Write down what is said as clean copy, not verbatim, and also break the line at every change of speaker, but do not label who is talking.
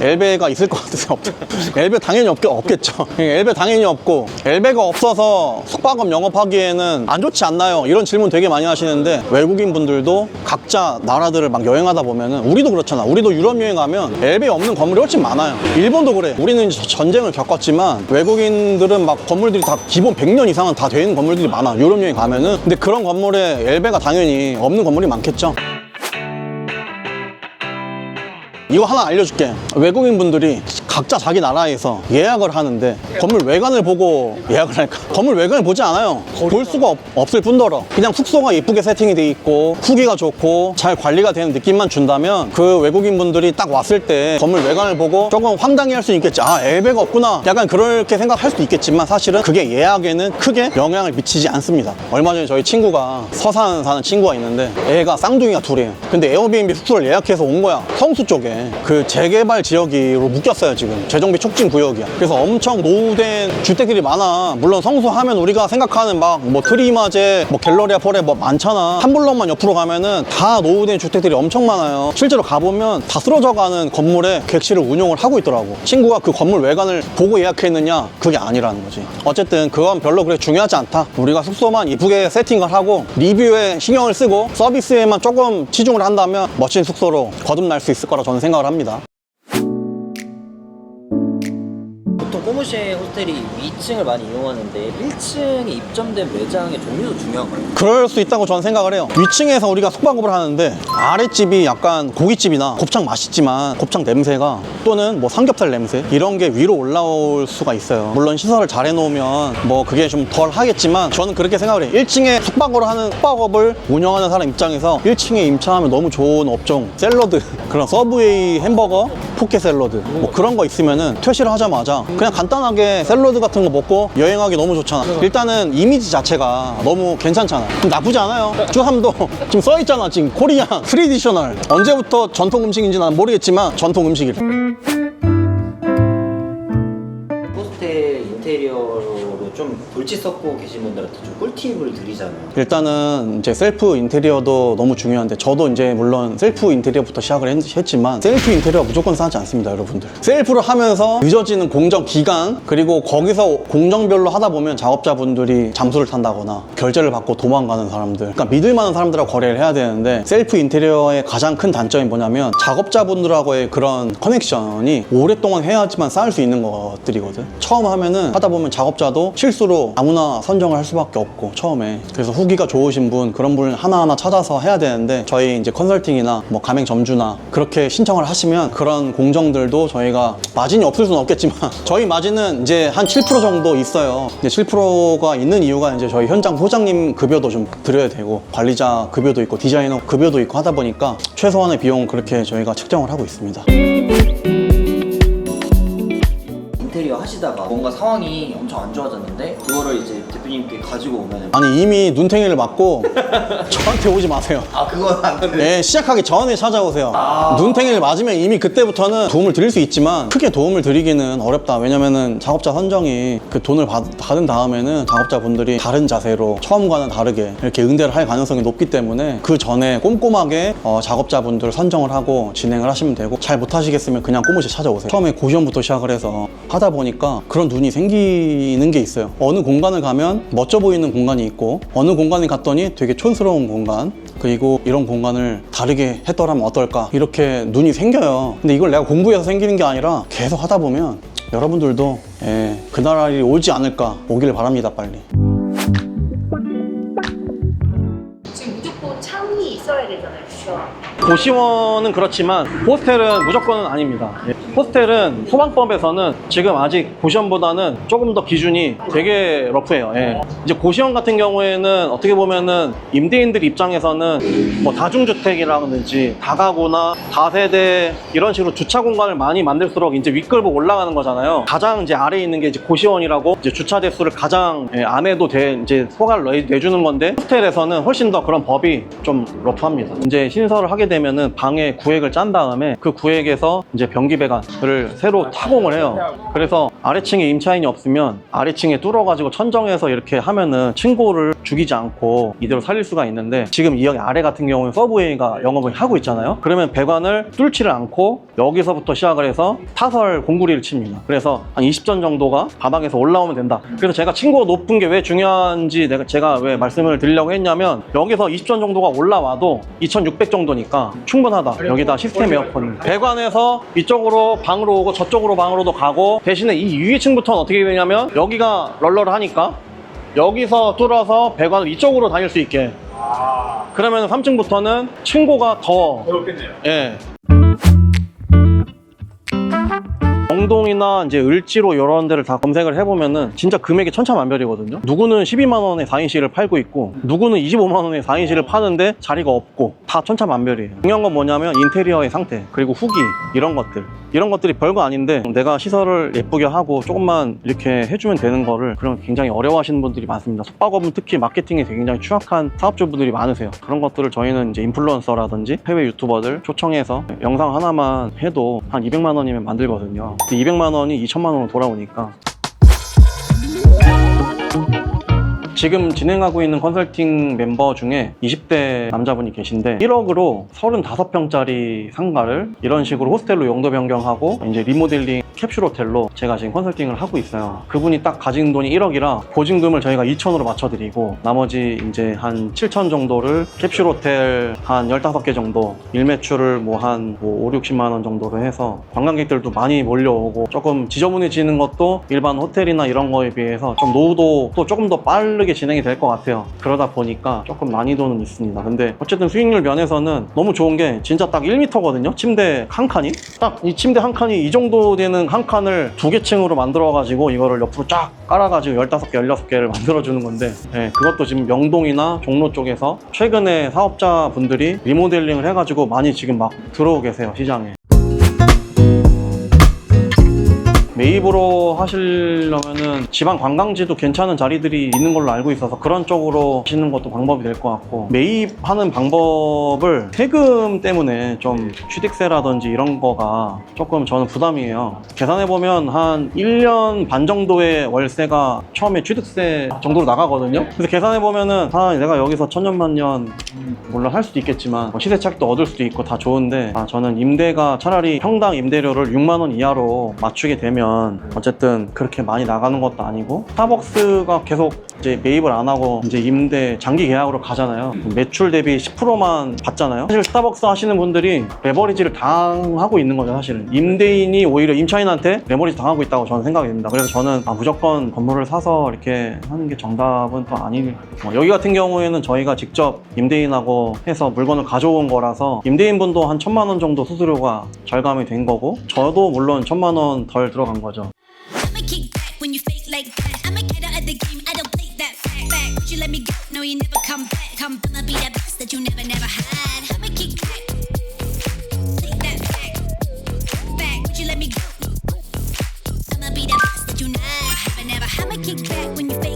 엘베가 있을 것 같으세요? 엘베 당연히 없겠죠. 엘베 당연히 없고, 엘베가 없어서 숙박업 영업하기에는 안 좋지 않나요? 이런 질문 되게 많이 하시는데, 외국인 분들도 각자 나라들을 막 여행하다 보면은, 우리도 그렇잖아. 우리도 유럽 여행 가면 엘베 없는 건물이 훨씬 많아요. 일본도 그래. 우리는 이제 전쟁을 겪었지만 외국인들은 막 건물들이 다 기본 100년 이상은 다 돼 있는 건물들이 많아, 유럽 여행 가면은. 근데 그런 건물에 엘베가 당연히 없는 건물이 많겠죠. 이거 하나 알려줄게. 외국인 분들이 각자 자기 나라에서 예약을 하는데 건물 외관을 보고 예약을 할까? 건물 외관을 보지 않아요. 볼 수가 없을 뿐더러 그냥 숙소가 예쁘게 세팅이 돼 있고 후기가 좋고 잘 관리가 되는 느낌만 준다면, 그 외국인 분들이 딱 왔을 때 건물 외관을 보고 조금 황당해 할 수 있겠지. 아, 엘베가 없구나, 약간 그렇게 생각할 수도 있겠지만, 사실은 그게 예약에는 크게 영향을 미치지 않습니다. 얼마 전에 저희 친구가, 서산 사는 친구가 있는데 애가 쌍둥이가 둘이에요. 근데 에어비앤비 숙소를 예약해서 온 거야. 성수 쪽에 그 재개발 지역으로 묶였어요. 지금 재정비 촉진 구역이야. 그래서 엄청 노후된 주택들이 많아. 물론 성수 하면 우리가 생각하는 막 뭐 트리마제, 뭐 갤러리아 폴에 뭐 많잖아. 한 블럭만 옆으로 가면은 다 노후된 주택들이 엄청 많아요. 실제로 가보면 다 쓰러져가는 건물에 객실을 운용을 하고 있더라고. 친구가 그 건물 외관을 보고 예약했느냐? 그게 아니라는 거지. 어쨌든 그건 별로 그렇게 중요하지 않다. 우리가 숙소만 이쁘게 세팅을 하고 리뷰에 신경을 쓰고 서비스에만 조금 치중을 한다면 멋진 숙소로 거듭날 수 있을 거라 저는 생각을 합니다.
보통 꼬무쉐 호텔이 위층을 많이 이용하는데 1층에 입점된 매장의 종류도 중요한가요?
그럴 수 있다고 저는 생각을 해요. 위층에서 우리가 숙박업을 하는데 아랫집이 약간 고깃집이나 곱창 맛있지만 곱창 냄새가, 또는 뭐 삼겹살 냄새, 이런 게 위로 올라올 수가 있어요. 물론 시설을 잘 해놓으면 뭐 그게 좀 덜 하겠지만, 저는 그렇게 생각을 해요. 1층에 숙박업을 운영하는 사람 입장에서 1층에 임차하면 너무 좋은 업종, 샐러드, 그런 서브웨이 햄버거, 포케 샐러드 뭐 그런 거 있으면은 퇴실을 하자마자 그냥 간단하게 샐러드 같은 거 먹고 여행하기 너무 좋잖아. 일단은 이미지 자체가 너무 괜찮잖아. 나쁘지 않아요. 주함도 지금 써있잖아. 지금 코리아 트레디셔널. 언제부터 전통 음식인지 난 모르겠지만 전통 음식이래.
호스텔 인테리어로 좀 골치 썩고 계신 분들한테 좀 꿀팁을 드리자면,
일단은 이제 셀프 인테리어도 너무 중요한데, 저도 이제 물론 셀프 인테리어부터 시작을 했지만 셀프 인테리어 무조건 싸지 않습니다, 여러분들. 셀프를 하면서 늦어지는 공정 기간, 그리고 거기서 공정별로 하다 보면 작업자분들이 잠수를 탄다거나 결제를 받고 도망가는 사람들, 그러니까 믿을 만한 사람들하고 거래를 해야 되는데, 셀프 인테리어의 가장 큰 단점이 뭐냐면 작업자분들하고의 그런 커넥션이 오랫동안 해야지만 쌓을 수 있는 것들이거든. 처음 하면은 하다 보면 작업자도 실수로 아무나 선정을 할 수밖에 없고, 처음에. 그래서 후기가 좋으신 분, 그런 분 하나하나 찾아서 해야 되는데, 저희 이제 컨설팅이나 뭐 가맹점주나 그렇게 신청을 하시면 그런 공정들도 저희가 마진이 없을 수는 없겠지만 저희 마진은 이제 한 7% 정도 있어요. 이제 7%가 있는 이유가 이제 저희 현장 소장님 급여도 좀 드려야 되고, 관리자 급여도 있고, 디자이너 급여도 있고 하다 보니까 최소한의 비용 그렇게 저희가 책정을 하고 있습니다.
인테리어 하시다가 뭔가 상황이 엄청 안 좋아졌는데 그거를 이제 대표님께 가지고 오면,
아니, 이미 눈탱이를 맞고 저한테 오지 마세요.
아, 그건 안 되네.
네, 시작하기 전에 찾아오세요. 눈탱이를 맞으면 이미 그때부터는 도움을 드릴 수 있지만 크게 도움을 드리기는 어렵다. 왜냐면은 작업자 선정이 그 돈을 받은 다음에는 작업자분들이 다른 자세로 처음과는 다르게 이렇게 응대를 할 가능성이 높기 때문에, 그 전에 꼼꼼하게 작업자분들 선정을 하고 진행을 하시면 되고, 잘 못하시겠으면 그냥 꼬무시 찾아오세요. 처음에 고시원부터 시작을 해서 하다 보니까 그런 눈이 생기는 게 있어요. 어느 공간을 가면 멋져 보이는 공간이 있고, 어느 공간에 갔더니 되게 촌스러운 공간, 그리고 이런 공간을 다르게 했더라면 어떨까, 이렇게 눈이 생겨요. 근데 이걸 내가 공부해서 생기는 게 아니라 계속 하다 보면 여러분들도 그날이 오지 않을까, 오길 바랍니다. 빨리.
지금 무조건 창이 있어야 되잖아요, 그렇죠?
고시원은 그렇지만 호스텔은 무조건은 아닙니다. 호스텔은 소방법에서는 지금 아직 고시원보다는 조금 더 기준이 되게 러프해요. 이제 고시원 같은 경우에는 어떻게 보면은 임대인들 입장에서는 뭐 다중주택이라든지 다가구나 다세대 이런 식으로 주차 공간을 많이 만들수록 이제 윗끌고 올라가는 거잖아요. 가장 이제 아래에 있는 게 이제 고시원이라고, 이제 주차 대수를 가장 안 해도 이제 허가를 내주는 건데, 호스텔에서는 훨씬 더 그런 법이 좀 러프합니다. 이제 신설 시설을 하게 되면은 방에 구획을 짠 다음에 그 구획에서 이제 변기 배관을 새로 타공을 해요. 그래서 아래층에 임차인이 없으면 아래층에 뚫어가지고 천정해서 이렇게 하면은 층고를 죽이지 않고 이대로 살릴 수가 있는데, 지금 이 여기 아래 같은 경우는 서브웨이가 영업을 하고 있잖아요. 그러면 배관을 뚫지를 않고 여기서부터 시작을 해서 타설 공구리를 칩니다. 그래서 한 20전 정도가 바닥에서 올라오면 된다. 그래서 제가 층고가 높은 게 왜 중요한지 제가 왜 말씀을 드리려고 했냐면, 여기서 20전 정도가 올라와도 2600 정도니까 충분하다. 여기다 시스템 에어컨, 배관에서 이쪽으로 방으로 오고 저쪽으로 방으로도 가고, 대신에 이 위에 층부터는 어떻게 되냐면 여기가 널널하니까 여기서 뚫어서 배관을 이쪽으로 다닐 수 있게. 그러면 3층부터는 층고가 더
어렵겠네요.
예. 영동이나 이제 을지로 이런 데를 다 검색을 해보면은 진짜 금액이 천차만별이거든요. 누구는 12만 원에 4인실을 팔고 있고, 누구는 25만 원에 4인실을 파는데 자리가 없고, 다 천차만별이에요. 중요한 건 뭐냐면 인테리어의 상태, 그리고 후기, 이런 것들이 별거 아닌데 내가 시설을 예쁘게 하고 조금만 이렇게 해주면 되는 거를 그런 굉장히 어려워하시는 분들이 많습니다. 숙박업은 특히 마케팅에 굉장히 취약한 사업주분들이 많으세요. 그런 것들을 저희는 이제 인플루언서라든지 해외 유튜버들 초청해서 영상 하나만 해도 한 200만 원이면 만들거든요. 200만 원이 2천만 원으로 돌아오니까. 지금 진행하고 있는 컨설팅 멤버 중에 20대 남자분이 계신데 1억으로 35평짜리 상가를 이런 식으로 호스텔로 용도 변경하고 이제 리모델링 캡슐 호텔로 제가 지금 컨설팅을 하고 있어요. 그분이 딱 가진 돈이 1억이라 보증금을 저희가 2천으로 맞춰드리고, 나머지 이제 한 7천 정도를 캡슐 호텔 한 15개 정도, 일매출을 뭐 한 5, 60만 원 정도로 해서 관광객들도 많이 몰려오고, 조금 지저분해지는 것도 일반 호텔이나 이런 거에 비해서 좀 노후도 또 조금 더 빠르게 진행이 될 것 같아요. 그러다 보니까 조금 난이도는 있습니다. 근데 어쨌든 수익률 면에서는 너무 좋은 게 진짜 딱 1m거든요. 침대 한 칸이 딱, 이 침대 한 칸이 이 정도 되는 한 칸을 2개 층으로 만들어 가지고 이거를 옆으로 쫙 깔아 가지고 15개 16개를 만들어 주는 건데, 네, 그것도 지금 명동이나 종로 쪽에서 최근에 사업자분들이 리모델링을 해 가지고 많이 지금 막 들어오고 계세요, 시장에. 매입으로 하시려면은 지방 관광지도 괜찮은 자리들이 있는 걸로 알고 있어서 그런 쪽으로 하시는 것도 방법이 될 것 같고, 매입하는 방법을 세금 때문에 좀 취득세라든지 이런 거가 조금 저는 부담이에요. 계산해보면 한 1년 반 정도의 월세가 처음에 취득세 정도로 나가거든요. 그래서 계산해보면은 내가 여기서 천년만년 물론 할 수도 있겠지만 시세 차익도 얻을 수도 있고 다 좋은데, 저는 임대가 차라리 평당 임대료를 6만 원 이하로 맞추게 되면 어쨌든 그렇게 많이 나가는 것도 아니고, 스타벅스가 계속 이제 매입을 안 하고 이제 임대 장기 계약으로 가잖아요. 매출 대비 10%만 받잖아요. 사실 스타벅스 하시는 분들이 레버리지를 당하고 있는 거죠. 사실은 임대인이 오히려 임차인한테 레버리지 당하고 있다고 저는 생각이 듭니다. 그래서 저는 무조건 건물을 사서 이렇게 하는 게 정답은 또 아니고, 여기 같은 경우에는 저희가 직접 임대인하고 해서 물건을 가져온 거라서 임대인분도 한 1,000만 원 정도 수수료가 절감이 된 거고, 저도 물론 1,000만 원 덜 들어간 거죠.
I'ma kick back when you fake like that. I'ma get out of the game. I don't play that back. Would you let me go? No, you never come back. I'ma be the best that you never had. I'ma kick back. Take that back. Would you let me go? I'ma be the best that you never. I'ma kick back when you fake.